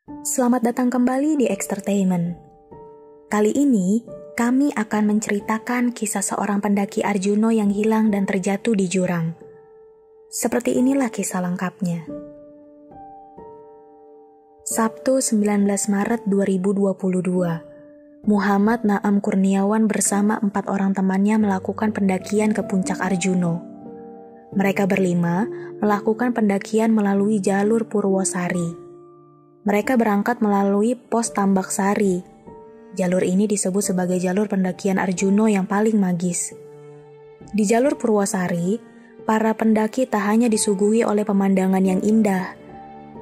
Selamat datang kembali di Extertainment. Kali ini, kami akan menceritakan kisah seorang pendaki Arjuna yang hilang dan terjatuh di jurang. Seperti inilah kisah lengkapnya. Sabtu 19 Maret 2022, Muhammad Naam Kurniawan bersama 4 orang temannya melakukan pendakian ke puncak Arjuna. Mereka berlima melakukan pendakian melalui jalur Purwosari. Mereka berangkat melalui pos Tambak Sari. Jalur ini disebut sebagai jalur pendakian Arjuna yang paling magis. Di jalur Purwosari, para pendaki tak hanya disuguhi oleh pemandangan yang indah.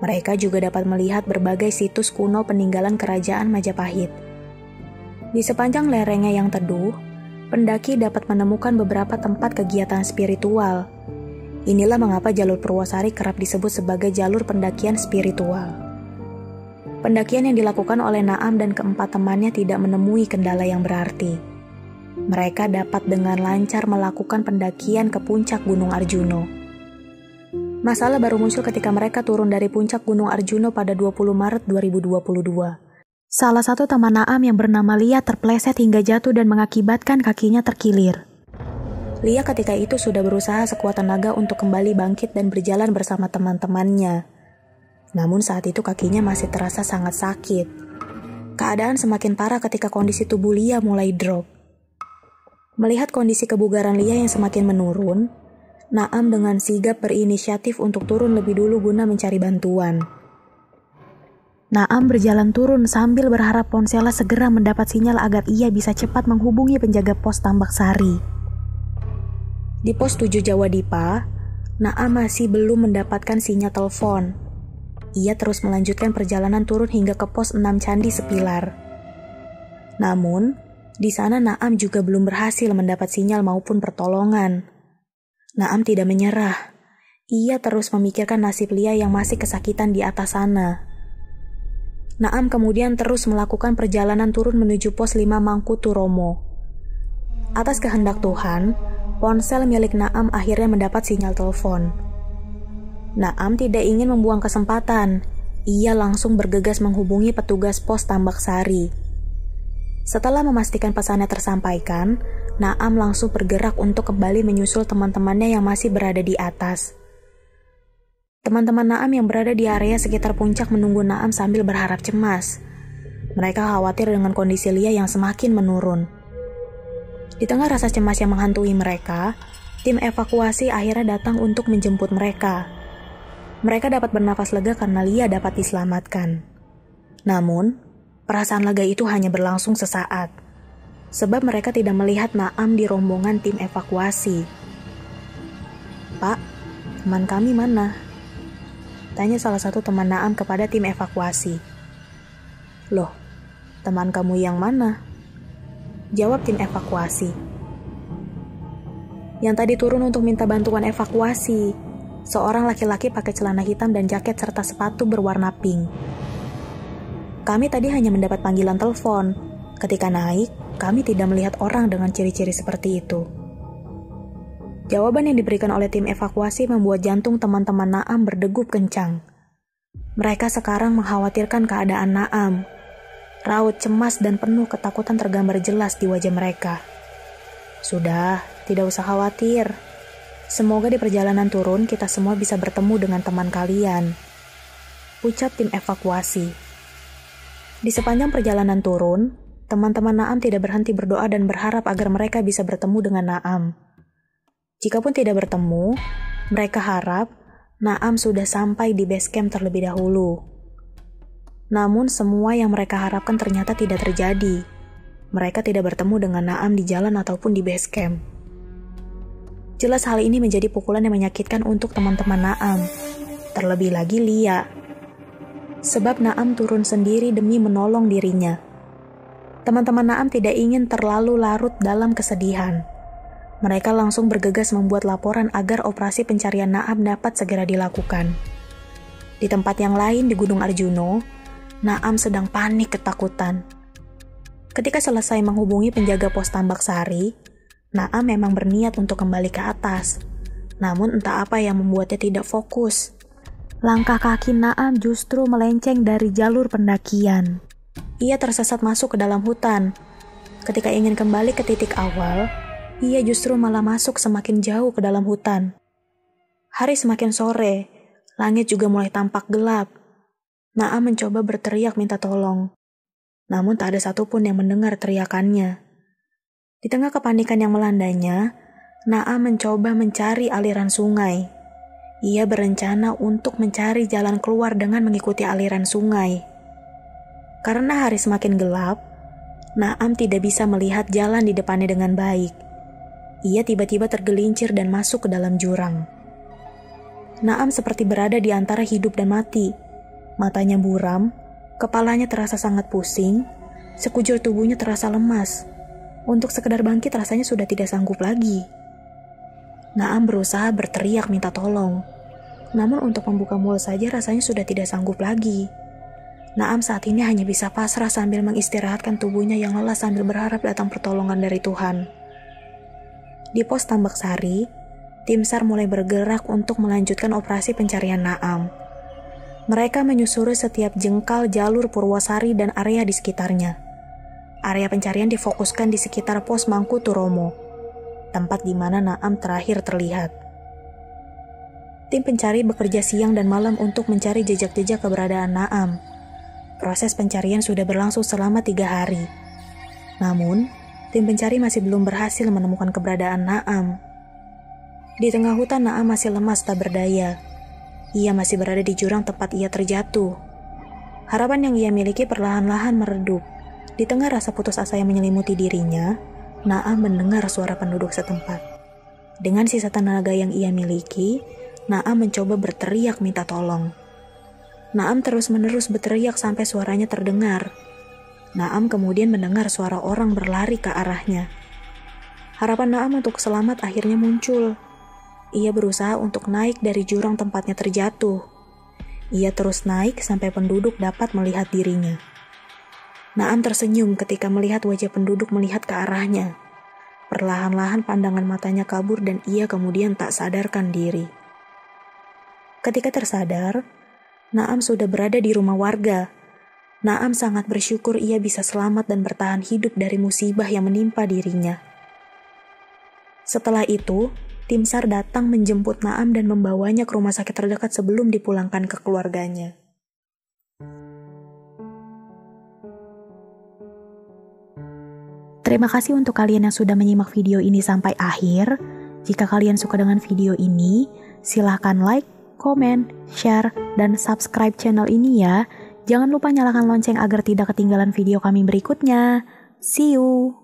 Mereka juga dapat melihat berbagai situs kuno peninggalan kerajaan Majapahit. Di sepanjang lerengnya yang teduh, pendaki dapat menemukan beberapa tempat kegiatan spiritual. Inilah mengapa jalur Purwosari kerap disebut sebagai jalur pendakian spiritual. Pendakian yang dilakukan oleh Naam dan keempat temannya tidak menemui kendala yang berarti. Mereka dapat dengan lancar melakukan pendakian ke puncak Gunung Arjuna. Masalah baru muncul ketika mereka turun dari puncak Gunung Arjuna pada 20 Maret 2022. Salah satu teman Naam yang bernama Lia terpleset hingga jatuh dan mengakibatkan kakinya terkilir. Lia ketika itu sudah berusaha sekuat tenaga untuk kembali bangkit dan berjalan bersama teman-temannya. Namun saat itu kakinya masih terasa sangat sakit. Keadaan semakin parah ketika kondisi tubuh Lia mulai drop. Melihat kondisi kebugaran Lia yang semakin menurun, Naam dengan sigap berinisiatif untuk turun lebih dulu guna mencari bantuan. Naam berjalan turun sambil berharap ponselnya segera mendapat sinyal agar ia bisa cepat menghubungi penjaga pos Tambak Sari. Di pos 7 Jawa Dipa, Naam masih belum mendapatkan sinyal telepon. Ia terus melanjutkan perjalanan turun hingga ke pos 6 Candi Sepilar. Namun, di sana Naam juga belum berhasil mendapat sinyal maupun pertolongan. Naam tidak menyerah. Ia terus memikirkan nasib Lia yang masih kesakitan di atas sana. Naam kemudian terus melakukan perjalanan turun menuju pos 5 Mangkuturomo. Atas kehendak Tuhan, ponsel milik Naam akhirnya mendapat sinyal telepon. Naam tidak ingin membuang kesempatan. Ia langsung bergegas menghubungi petugas pos Tambak Sari. Setelah memastikan pesannya tersampaikan, Naam langsung bergerak untuk kembali menyusul teman-temannya yang masih berada di atas. Teman-teman Naam yang berada di area sekitar puncak menunggu Naam sambil berharap cemas. Mereka khawatir dengan kondisi Lia yang semakin menurun. Di tengah rasa cemas yang menghantui mereka, tim evakuasi akhirnya datang untuk menjemput mereka. Mereka dapat bernafas lega karena Lia dapat diselamatkan. Namun, perasaan lega itu hanya berlangsung sesaat, sebab mereka tidak melihat Naam di rombongan tim evakuasi. "Pak, teman kami mana?" tanya salah satu teman Naam kepada tim evakuasi. "Loh, teman kamu yang mana?" jawab tim evakuasi. "Yang tadi turun untuk minta bantuan evakuasi. Seorang laki-laki pakai celana hitam dan jaket serta sepatu berwarna pink. Kami tadi hanya mendapat panggilan telepon. Ketika naik, kami tidak melihat orang dengan ciri-ciri seperti itu." Jawaban yang diberikan oleh tim evakuasi membuat jantung teman-teman Naam berdegup kencang. Mereka sekarang mengkhawatirkan keadaan Naam. Raut cemas dan penuh ketakutan tergambar jelas di wajah mereka. "Sudah, tidak usah khawatir. Semoga di perjalanan turun kita semua bisa bertemu dengan teman kalian," ucap tim evakuasi. Di sepanjang perjalanan turun, teman-teman Naam tidak berhenti berdoa dan berharap agar mereka bisa bertemu dengan Naam. Jikapun tidak bertemu, mereka harap Naam sudah sampai di base camp terlebih dahulu. Namun semua yang mereka harapkan ternyata tidak terjadi. Mereka tidak bertemu dengan Naam di jalan ataupun di base camp. Jelas hal ini menjadi pukulan yang menyakitkan untuk teman-teman Naam, terlebih lagi Lia. Sebab Naam turun sendiri demi menolong dirinya. Teman-teman Naam tidak ingin terlalu larut dalam kesedihan. Mereka langsung bergegas membuat laporan agar operasi pencarian Naam dapat segera dilakukan. Di tempat yang lain di Gunung Arjuna, Naam sedang panik ketakutan. Ketika selesai menghubungi penjaga pos Tambak Sari, Naam memang berniat untuk kembali ke atas. Namun entah apa yang membuatnya tidak fokus. langkah kaki Naam justru melenceng dari jalur pendakian. Ia tersesat masuk ke dalam hutan. Ketika ingin kembali ke titik awal, ia justru malah masuk semakin jauh ke dalam hutan. Hari semakin sore, langit juga mulai tampak gelap. Naam mencoba berteriak minta tolong. Namun tak ada satupun yang mendengar teriakannya. Di tengah kepanikan yang melandanya, Naam mencoba mencari aliran sungai. Ia berencana untuk mencari jalan keluar dengan mengikuti aliran sungai. Karena hari semakin gelap, Naam tidak bisa melihat jalan di depannya dengan baik. Ia tiba-tiba tergelincir dan masuk ke dalam jurang. Naam seperti berada di antara hidup dan mati. Matanya buram, kepalanya terasa sangat pusing, sekujur tubuhnya terasa lemas. Untuk sekedar bangkit rasanya sudah tidak sanggup lagi. Naam berusaha berteriak minta tolong. Namun untuk membuka mulut saja rasanya sudah tidak sanggup lagi. Naam saat ini hanya bisa pasrah sambil mengistirahatkan tubuhnya yang lelah sambil berharap datang pertolongan dari Tuhan. Di pos Tambak Sari, tim SAR mulai bergerak untuk melanjutkan operasi pencarian Naam. Mereka menyusuri setiap jengkal jalur Purwosari dan area di sekitarnya. Area pencarian difokuskan di sekitar pos Mangkuturomo, tempat di mana Naam terakhir terlihat. Tim pencari bekerja siang dan malam untuk mencari jejak-jejak keberadaan Naam. Proses pencarian sudah berlangsung selama 3 hari. Namun, tim pencari masih belum berhasil menemukan keberadaan Naam. Di tengah hutan, Naam masih lemas tak berdaya. Ia masih berada di jurang tempat ia terjatuh. Harapan yang ia miliki perlahan-lahan meredup. Di tengah rasa putus asa yang menyelimuti dirinya, Naam mendengar suara penduduk setempat. Dengan sisa tenaga yang ia miliki, Naam mencoba berteriak minta tolong. Naam terus-menerus berteriak sampai suaranya terdengar. Naam kemudian mendengar suara orang berlari ke arahnya. Harapan Naam untuk selamat akhirnya muncul. Ia berusaha untuk naik dari jurang tempatnya terjatuh. Ia terus naik sampai penduduk dapat melihat dirinya. Naam tersenyum ketika melihat wajah penduduk melihat ke arahnya. Perlahan-lahan pandangan matanya kabur dan ia kemudian tak sadarkan diri. Ketika tersadar, Naam sudah berada di rumah warga. Naam sangat bersyukur ia bisa selamat dan bertahan hidup dari musibah yang menimpa dirinya. Setelah itu, tim SAR datang menjemput Naam dan membawanya ke rumah sakit terdekat sebelum dipulangkan ke keluarganya. Terima kasih untuk kalian yang sudah menyimak video ini sampai akhir. Jika kalian suka dengan video ini, silahkan like, komen, share, dan subscribe channel ini ya. Jangan lupa nyalakan lonceng agar tidak ketinggalan video kami berikutnya. See you!